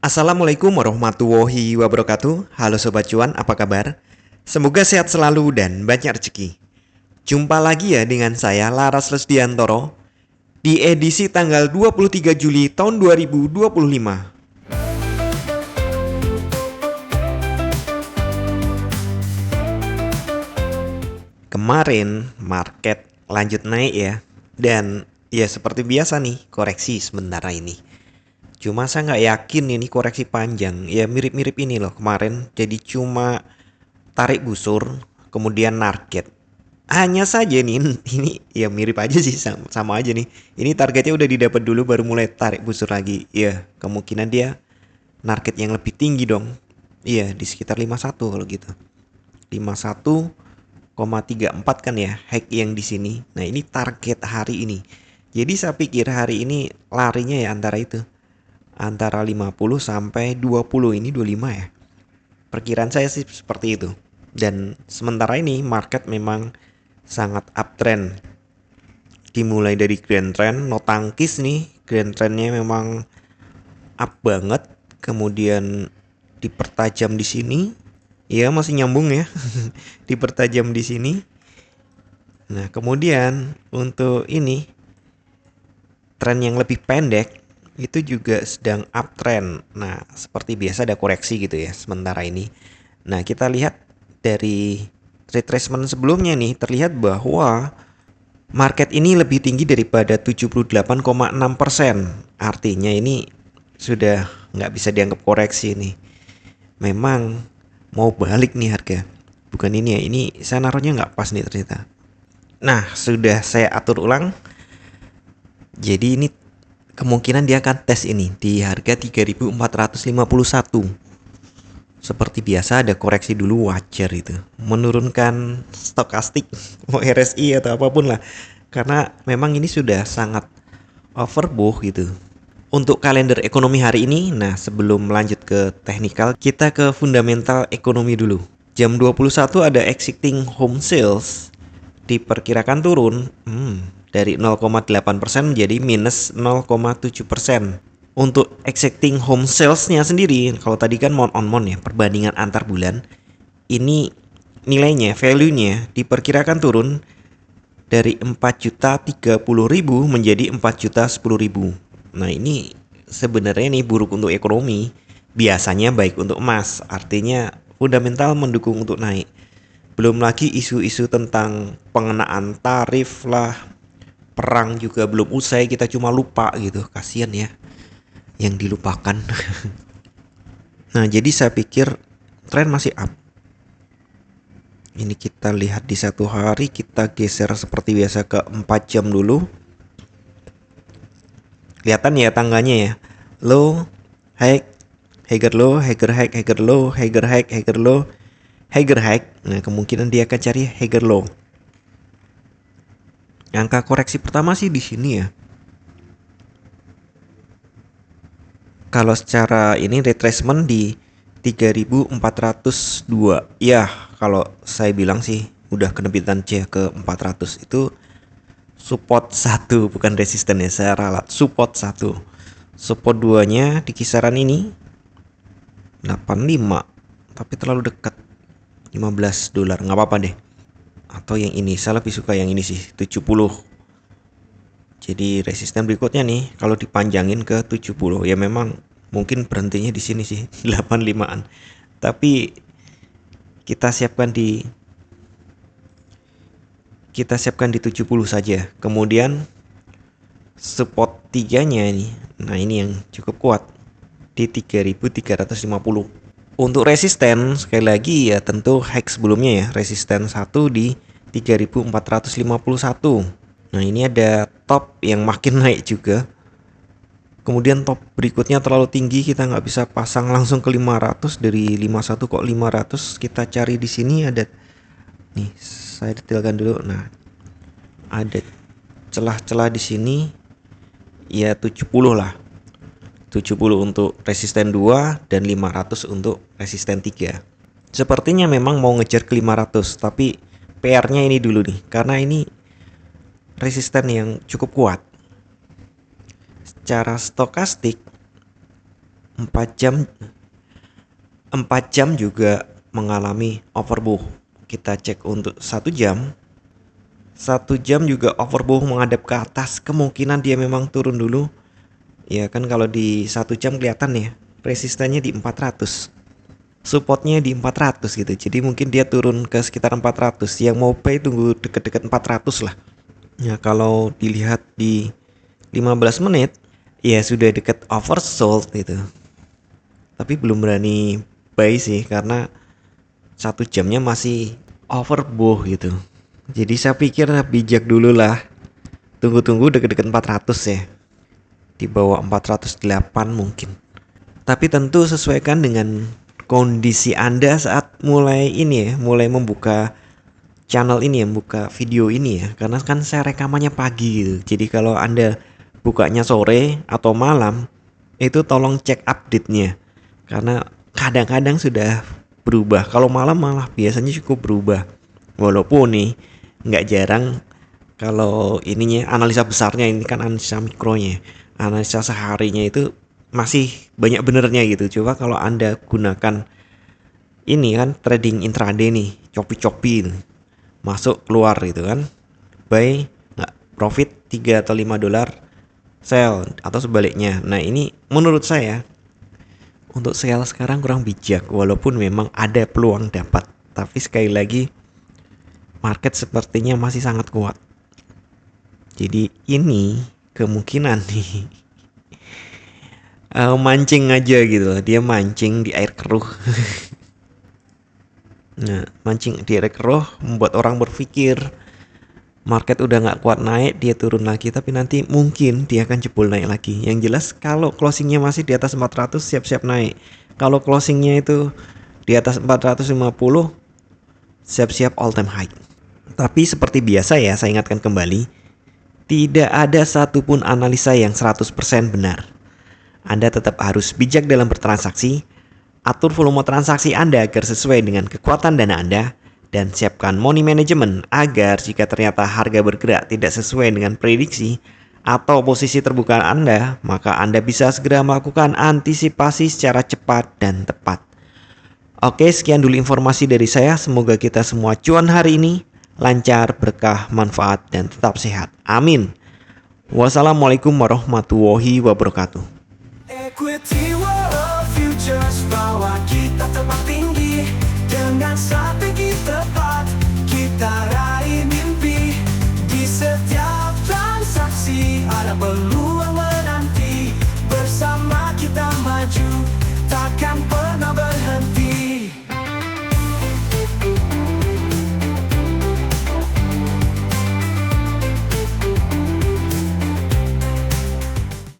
Assalamualaikum warahmatullahi wabarakatuh. Halo Sobat Cuan, apa kabar? Semoga sehat selalu dan banyak rezeki. Jumpa lagi ya dengan saya Laras Lesdiantoro di edisi tanggal 23 Juli tahun 2025. Kemarin market lanjut naik ya. Dan ya seperti biasa nih, koreksi sementara ini. Cuma saya nggak yakin ini koreksi panjang. Ya mirip-mirip ini loh kemarin. Jadi cuma tarik busur, kemudian target. Hanya saja nih, ini ya mirip aja sih, sama aja nih. Ini targetnya udah didapat dulu baru mulai tarik busur lagi. Ya, kemungkinan dia target yang lebih tinggi dong. Iya, di sekitar 51 kalau gitu. 51,34 kan ya, hack yang di sini. Nah, ini target hari ini. Jadi saya pikir hari ini larinya ya antara itu. Antara 50 sampai 20, ini 25 ya. Perkiraan saya sih seperti itu. Dan sementara ini market memang sangat uptrend. Dimulai dari grand trend, no tangkis nih. Grand trendnya memang up banget. Kemudian dipertajam di sini. Ya masih nyambung ya. Dipertajam di sini. Nah kemudian untuk ini tren yang lebih pendek itu juga sedang uptrend. Nah seperti biasa ada koreksi gitu ya sementara ini. Nah kita lihat dari retracement sebelumnya nih terlihat bahwa market ini lebih tinggi daripada 78,6%. Artinya ini sudah nggak bisa dianggap koreksi nih. Memang mau balik nih harga. Bukan ini ya, ini saya naruhnya nggak pas nih ternyata. Nah sudah saya atur ulang. Jadi ini kemungkinan dia akan tes ini di harga 3451. Seperti biasa ada koreksi dulu, wajar itu. Menurunkan stokastik mau RSI atau apapun lah. Karena memang ini sudah sangat overbought gitu. Untuk kalender ekonomi hari ini, nah sebelum melanjut ke teknikal, kita ke fundamental ekonomi dulu. Jam 21 ada exiting home sales diperkirakan turun dari 0,8% menjadi minus 0,7%. Untuk exiting home sales-nya sendiri, kalau tadi kan month on month ya, perbandingan antar bulan, ini nilainya, value-nya diperkirakan turun dari 4.030.000 menjadi 4.010.000. Nah ini sebenarnya nih buruk untuk ekonomi. Biasanya baik untuk emas, artinya fundamental mendukung untuk naik. Belum lagi isu-isu tentang pengenaan tarif lah, perang juga belum usai, kita cuma lupa gitu, kasihan ya yang dilupakan. Nah jadi saya pikir tren masih up. Ini kita lihat di satu hari, kita geser seperti biasa ke 4 jam dulu. Kelihatan ya tangganya ya, low, high, higher low, higher high, higher low, higher high, higher low, higher high. Nah kemungkinan dia akan cari higher low. Angka koreksi pertama sih di sini ya. Kalau secara ini retracement di 3402. Ya, kalau saya bilang sih udah kenempitan C ke 400 itu support 1 bukan resisten ya, saya ralat support 1. Support 2-nya di kisaran ini 85, tapi terlalu dekat. $15, nggak apa-apa deh. Atau yang ini, saya lebih suka yang ini sih, 70. Jadi resisten berikutnya nih kalau dipanjangin ke 70 ya memang mungkin berhentinya di sini sih 85-an. Tapi kita siapkan di 70 saja. Kemudian support 3-nya ini. Nah, ini yang cukup kuat di 3350. Untuk resisten sekali lagi ya tentu hack sebelumnya ya, resisten 1 di 3451. Nah ini ada top yang makin naik juga. Kemudian top berikutnya terlalu tinggi, kita nggak bisa pasang langsung ke 500 dari 51 kok 500. Kita cari di sini ada nih, saya detailkan dulu. Nah ada celah-celah di sini ya 70 lah. 70 untuk resisten 2 dan 500 untuk resisten 3. Sepertinya memang mau ngejar ke 500, tapi PR-nya ini dulu nih karena ini resisten yang cukup kuat. Secara stokastik 4 jam 4 jam juga mengalami overbought. Kita cek untuk 1 jam. 1 jam juga overbought menghadap ke atas. Kemungkinan dia memang turun dulu. Ya kan kalau di 1 jam kelihatan ya, resistannya di 400. Supportnya di 400 gitu. Jadi mungkin dia turun ke sekitar 400. Yang mau buy tunggu deket-deket 400 lah. Ya kalau dilihat di 15 menit ya sudah deket oversold gitu. Tapi belum berani buy sih karena 1 jamnya masih overbought gitu. Jadi saya pikir bijak dulu lah. Tunggu-tunggu deket-deket 400 ya. Di bawah 408 mungkin. Tapi tentu sesuaikan dengan kondisi Anda saat mulai ini ya, mulai membuka channel ini ya, membuka video ini ya. Karena kan saya rekamannya pagi gitu. Jadi kalau Anda bukanya sore atau malam, itu tolong cek update-nya. Karena kadang-kadang sudah berubah. Kalau malam malah biasanya cukup berubah. Walaupun nih nggak jarang kalau ininya analisa besarnya, ini kan analisa mikronya, analisa seharinya itu masih banyak benernya gitu. Coba kalau Anda gunakan ini kan trading intraday nih, copi-copi masuk keluar gitu kan, buy nggak profit 3 atau 5 dolar, sell atau sebaliknya. Nah ini menurut saya untuk sell sekarang kurang bijak, walaupun memang ada peluang dapat, tapi sekali lagi market sepertinya masih sangat kuat. Jadi ini kemungkinan nih mancing aja gitu loh. Dia mancing di air keruh. Nah, mancing di air keruh membuat orang berpikir market udah nggak kuat naik, dia turun lagi, tapi nanti mungkin dia akan jebol naik lagi. Yang jelas kalau closingnya masih di atas 400 siap-siap naik. Kalau closingnya itu di atas 450 siap-siap all time high. Tapi seperti biasa ya, saya ingatkan kembali, tidak ada satupun analisa yang 100% benar. Anda tetap harus bijak dalam bertransaksi, atur volume transaksi Anda agar sesuai dengan kekuatan dana Anda, dan siapkan money management agar jika ternyata harga bergerak tidak sesuai dengan prediksi atau posisi terbuka Anda, maka Anda bisa segera melakukan antisipasi secara cepat dan tepat. Oke, sekian dulu informasi dari saya. Semoga kita semua cuan hari ini lancar, berkah, manfaat, dan tetap sehat. Amin. Wassalamualaikum warahmatullahi wabarakatuh. Equity World Futures bawa kita terbang tinggi dengan strategi tepat. Kita raih mimpi di setiap transaksi, ada peluang menanti bersama kita maju.